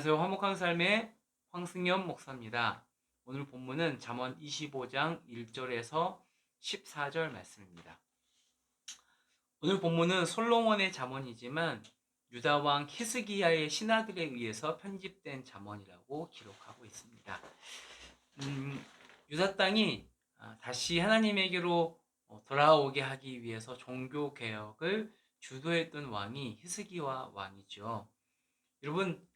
안녕하세요. 화목한 삶의 황승현 목사입니다. 오늘 본문은 잠언 25장 1절에서 14절 말씀입니다. 오늘 본문은 솔로몬의 잠언이지만 유다 왕 히스기야의 신하들에 의해서 편집된 잠언이라고 기록하고 있습니다. 유다 땅이 다시 하나님에게로 돌아오게 하기 위해서 종교 개혁을 주도했던 왕이 히스기야 왕이죠. 여러분,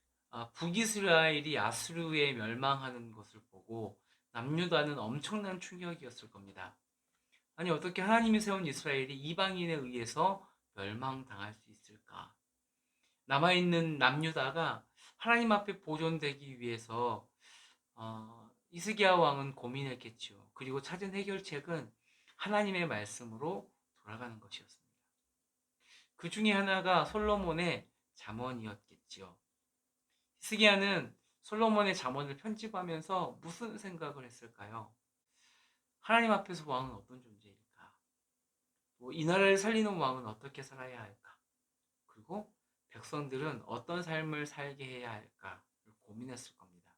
북이스라엘이 아수르에 멸망하는 것을 보고 남유다는 엄청난 충격이었을 겁니다. 아니, 어떻게 하나님이 세운 이스라엘이 이방인에 의해서 멸망당할 수 있을까? 남아있는 남유다가 하나님 앞에 보존되기 위해서 이스기야 왕은 고민했겠죠. 그리고 찾은 해결책은 하나님의 말씀으로 돌아가는 것이었습니다. 그 중에 하나가 솔로몬의 잠언이었겠지요. 히스기야는 솔로몬의 잠언을 편집하면서 무슨 생각을 했을까요? 하나님 앞에서 왕은 어떤 존재일까? 이 나라를 살리는 왕은 어떻게 살아야 할까? 그리고 백성들은 어떤 삶을 살게 해야 할까를 고민했을 겁니다.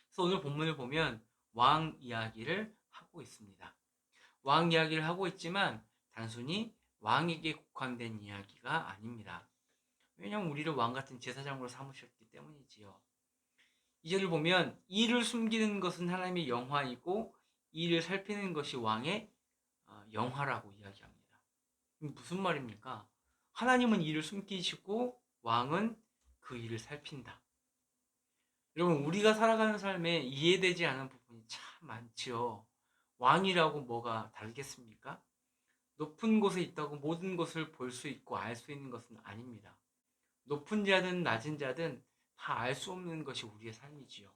그래서 오늘 본문을 보면 왕 이야기를 하고 있습니다. 왕 이야기를 하고 있지만 단순히 왕에게 국한된 이야기가 아닙니다. 왜냐하면 우리를 왕 같은 제사장으로 삼으셨기 때문이지요. 이 절을 보면 이를 숨기는 것은 하나님의 영화이고 이를 살피는 것이 왕의 영화라고 이야기합니다. 무슨 말입니까? 하나님은 이를 숨기시고 왕은 그 일을 살핀다. 여러분, 우리가 살아가는 삶에 이해되지 않은 부분이 참 많지요. 왕이라고 뭐가 다르겠습니까? 높은 곳에 있다고 모든 것을 볼 수 있고 알 수 있는 것은 아닙니다. 높은 자든 낮은 자든 다 알 수 없는 것이 우리의 삶이지요.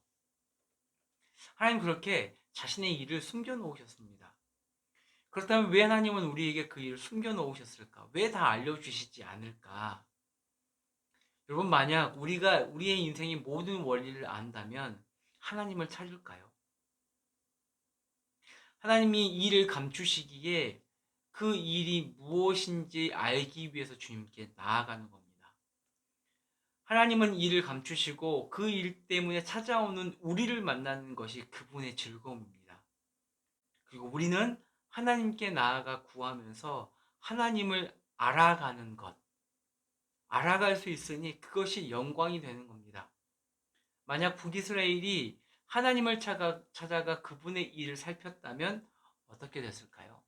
하나님 그렇게 자신의 일을 숨겨 놓으셨습니다. 그렇다면 왜 하나님은 우리에게 그 일을 숨겨 놓으셨을까? 왜 다 알려주시지 않을까? 여러분, 만약 우리가 우리의 인생의 모든 원리를 안다면 하나님을 찾을까요? 하나님이 일을 감추시기에 그 일이 무엇인지 알기 위해서 주님께 나아가는 겁니다. 하나님은 일을 감추시고 그 일 때문에 찾아오는 우리를 만나는 것이 그분의 즐거움입니다. 그리고 우리는 하나님께 나아가 구하면서 하나님을 알아가는 것, 알아갈 수 있으니 그것이 영광이 되는 겁니다. 만약 북이스라엘이 하나님을 찾아가 그분의 일을 살폈다면 어떻게 됐을까요?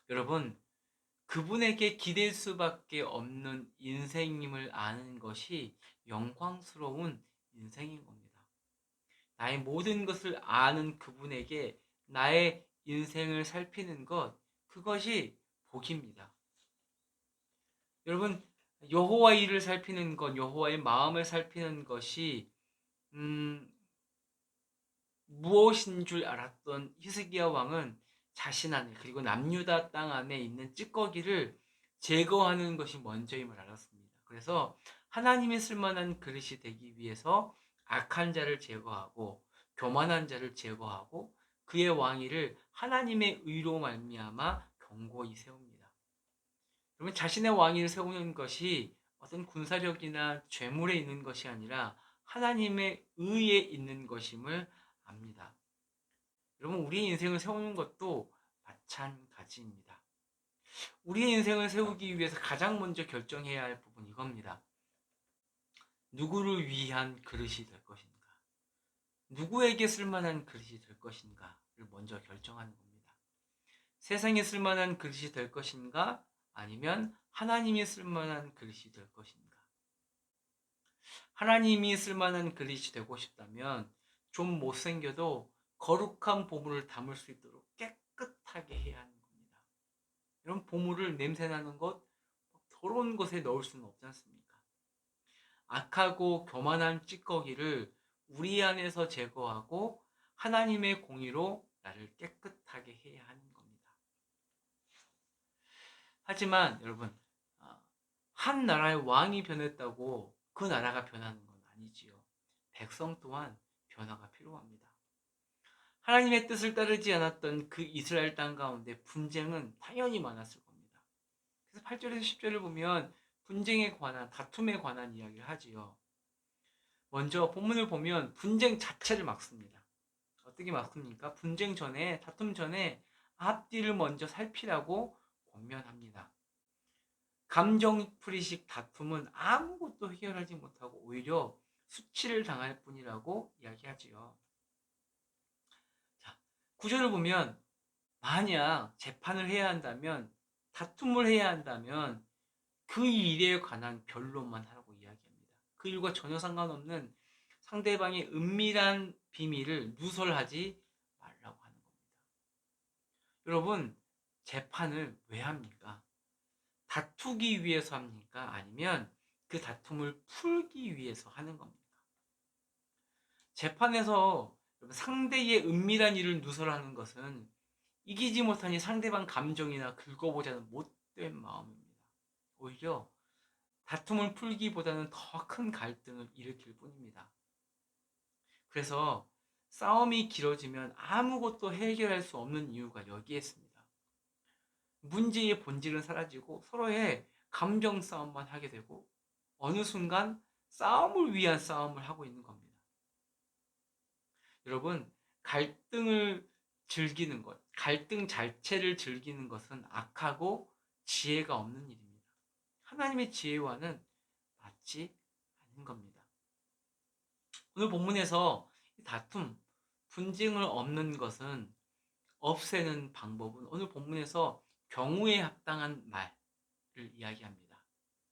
여러분, 그분에게 기댈 수밖에 없는 인생임을 아는 것이 영광스러운 인생인 겁니다. 나의 모든 것을 아는 그분에게 나의 인생을 살피는 것, 그것이 복입니다. 여러분, 여호와의 일을 살피는 것, 여호와의 마음을 살피는 것이 무엇인 줄 알았던 히스기야 왕은 자신 안에 그리고 남유다 땅 안에 있는 찌꺼기를 제거하는 것이 먼저임을 알았습니다. 그래서 하나님이 쓸만한 그릇이 되기 위해서 악한 자를 제거하고 교만한 자를 제거하고 그의 왕위를 하나님의 의로 말미암아 견고히 세웁니다. 그러면 자신의 왕위를 세우는 것이 어떤 군사력이나 죄물에 있는 것이 아니라 하나님의 의에 있는 것임을 압니다. 여러분, 우리의 인생을 세우는 것도 마찬가지입니다. 우리의 인생을 세우기 위해서 가장 먼저 결정해야 할 부분이 이겁니다. 누구를 위한 그릇이 될 것인가? 누구에게 쓸만한 그릇이 될 것인가를 먼저 결정하는 겁니다. 세상에 쓸만한 그릇이 될 것인가? 아니면 하나님이 쓸만한 그릇이 될 것인가? 하나님이 쓸만한 그릇이 되고 싶다면 좀 못생겨도 거룩한 보물을 담을 수 있도록 깨끗하게 해야 하는 겁니다. 이런 보물을 냄새나는 것, 더러운 곳에 넣을 수는 없지 않습니까? 악하고 교만한 찌꺼기를 우리 안에서 제거하고 하나님의 공의로 나를 깨끗하게 해야 하는 겁니다. 하지만 여러분, 한 나라의 왕이 변했다고 그 나라가 변하는 건 아니지요. 백성 또한 변화가 필요합니다. 하나님의 뜻을 따르지 않았던 그 이스라엘 땅 가운데 분쟁은 당연히 많았을 겁니다. 그래서 8절에서 10절을 보면 분쟁에 관한, 다툼에 관한 이야기를 하지요. 먼저 본문을 보면 분쟁 자체를 막습니다. 어떻게 막습니까? 분쟁 전에, 다툼 전에 앞뒤를 먼저 살피라고 권면합니다. 감정풀이식 다툼은 아무것도 해결하지 못하고 오히려 수치를 당할 뿐이라고 이야기하지요. 자, 구절을 보면 만약 재판을 해야 한다면, 다툼을 해야 한다면 그 일에 관한 변론만 하라고 이야기합니다. 그 일과 전혀 상관없는 상대방의 은밀한 비밀을 누설하지 말라고 하는 겁니다. 여러분, 재판을 왜 합니까? 다투기 위해서 합니까? 아니면 그 다툼을 풀기 위해서 하는 겁니까? 재판에서 상대의 은밀한 일을 누설하는 것은 이기지 못하니 상대방 감정이나 긁어보자는 못된 마음입니다. 오히려 다툼을 풀기보다는 더 큰 갈등을 일으킬 뿐입니다. 그래서 싸움이 길어지면 아무것도 해결할 수 없는 이유가 여기에 있습니다. 문제의 본질은 사라지고 서로의 감정 싸움만 하게 되고 어느 순간 싸움을 위한 싸움을 하고 있는 겁니다. 여러분, 갈등을 즐기는 것, 갈등 자체를 즐기는 것은 악하고 지혜가 없는 일입니다. 하나님의 지혜와는 맞지 않는 겁니다. 오늘 본문에서 다툼, 분쟁을 없는 것은 없애는 방법은 오늘 본문에서 경우에 합당한 말을 이야기합니다.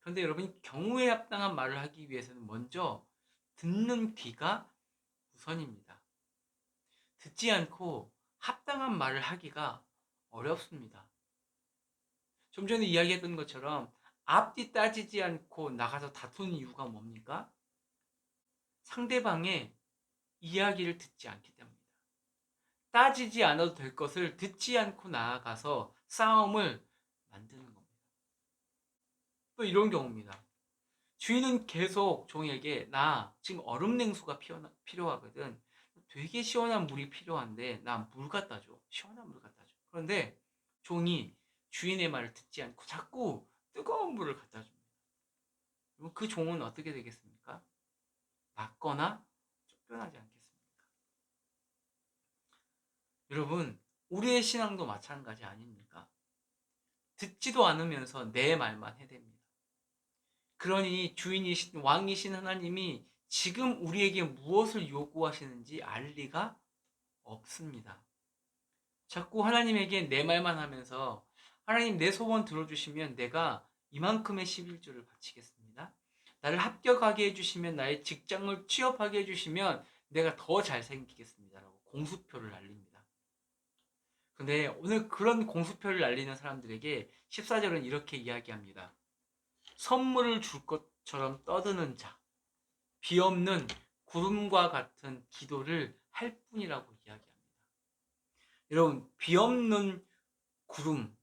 그런데 여러분, 경우에 합당한 말을 하기 위해서는 먼저 듣는 귀가 우선입니다. 듣지 않고 합당한 말을 하기가 어렵습니다. 좀 전에 이야기했던 것처럼 앞뒤 따지지 않고 나가서 다투는 이유가 뭡니까? 상대방의 이야기를 듣지 않기 때문입니다. 따지지 않아도 될 것을 듣지 않고 나아가서 싸움을 만드는 겁니다. 또 이런 경우입니다. 주인은 계속 종에게 나 지금 얼음 냉수가 필요하거든. 되게 시원한 물이 필요한데 나 물 갖다 줘. 시원한 물 갖다 줘. 그런데 종이 주인의 말을 듣지 않고 자꾸 뜨거운 물을 갖다 줍니다. 그럼 그 종은 어떻게 되겠습니까? 맞거나 쫓겨나지 않겠습니까? 여러분, 우리의 신앙도 마찬가지 아닙니까? 듣지도 않으면서 내 말만 해댑니다. 그러니 주인이신 왕이신 하나님이 지금 우리에게 무엇을 요구하시는지 알 리가 없습니다. 자꾸 하나님에게 내 말만 하면서 하나님 내 소원 들어주시면 내가 이만큼의 11조를 바치겠습니다. 나를 합격하게 해주시면 나의 직장을 취업하게 해주시면 내가 더 잘생기겠습니다. 라고 공수표를 날립니다. 근데 오늘 그런 공수표를 날리는 사람들에게 14절은 이렇게 이야기합니다. 선물을 줄 것처럼 떠드는 자, 비없는 구름과 같은 기도를 할 뿐이라고 이야기합니다. 여러분, 비없는 구름,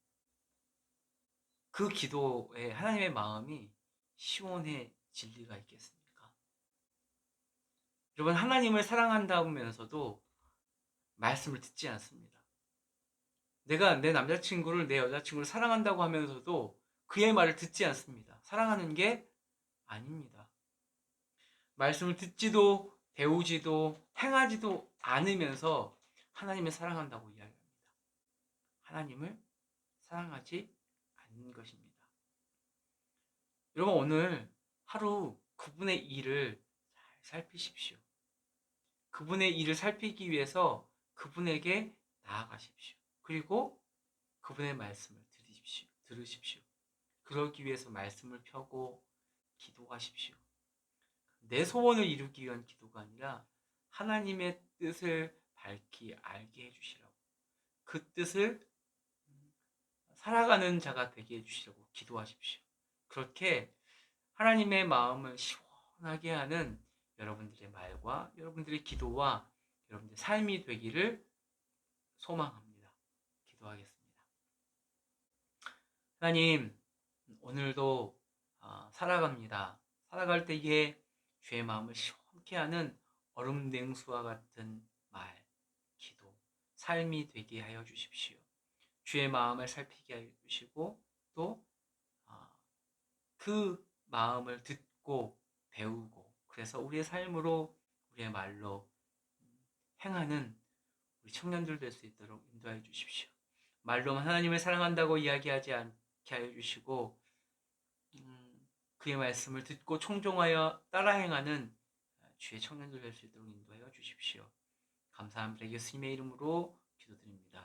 그 기도에 하나님의 마음이 시원해질 리가 있겠습니까? 여러분, 하나님을 사랑한다면서도 말씀을 듣지 않습니다. 내가 내 남자친구를, 내 여자친구를 사랑한다고 하면서도 그의 말을 듣지 않습니다. 사랑하는 게 아닙니다. 말씀을 듣지도 배우지도 행하지도 않으면서 하나님을 사랑한다고 이야기합니다. 하나님을 사랑하지 않는 것입니다. 여러분, 오늘 하루 그분의 일을 잘 살피십시오. 그분의 일을 살피기 위해서 그분에게 나아가십시오. 그리고 그분의 말씀을 들으십시오. 그러기 위해서 말씀을 펴고 기도하십시오. 내 소원을 이루기 위한 기도가 아니라 하나님의 뜻을 밝히 알게 해주시라고, 그 뜻을 살아가는 자가 되게 해주시라고 기도하십시오. 그렇게 하나님의 마음을 시원하게 하는 여러분들의 말과 여러분들의 기도와 여러분들의 삶이 되기를 소망합니다. 기도하겠습니다. 하나님, 오늘도 살아갑니다. 살아갈 때에 주의 마음을 시원케 하는 얼음 냉수와 같은 말, 기도, 삶이 되게 하여 주십시오. 주의 마음을 살피게 하여 주시고 또 그 마음을 듣고 배우고 그래서 우리의 삶으로, 우리의 말로 행하는 우리 청년들 될 수 있도록 인도하여 주십시오. 말로만 하나님을 사랑한다고 이야기하지 않게 하여 주시고 그의 말씀을 듣고 청종하여 따라 행하는 주의 청년들 될 수 있도록 인도하여 주십시오. 감사합니다. 예수님의 이름으로 기도드립니다.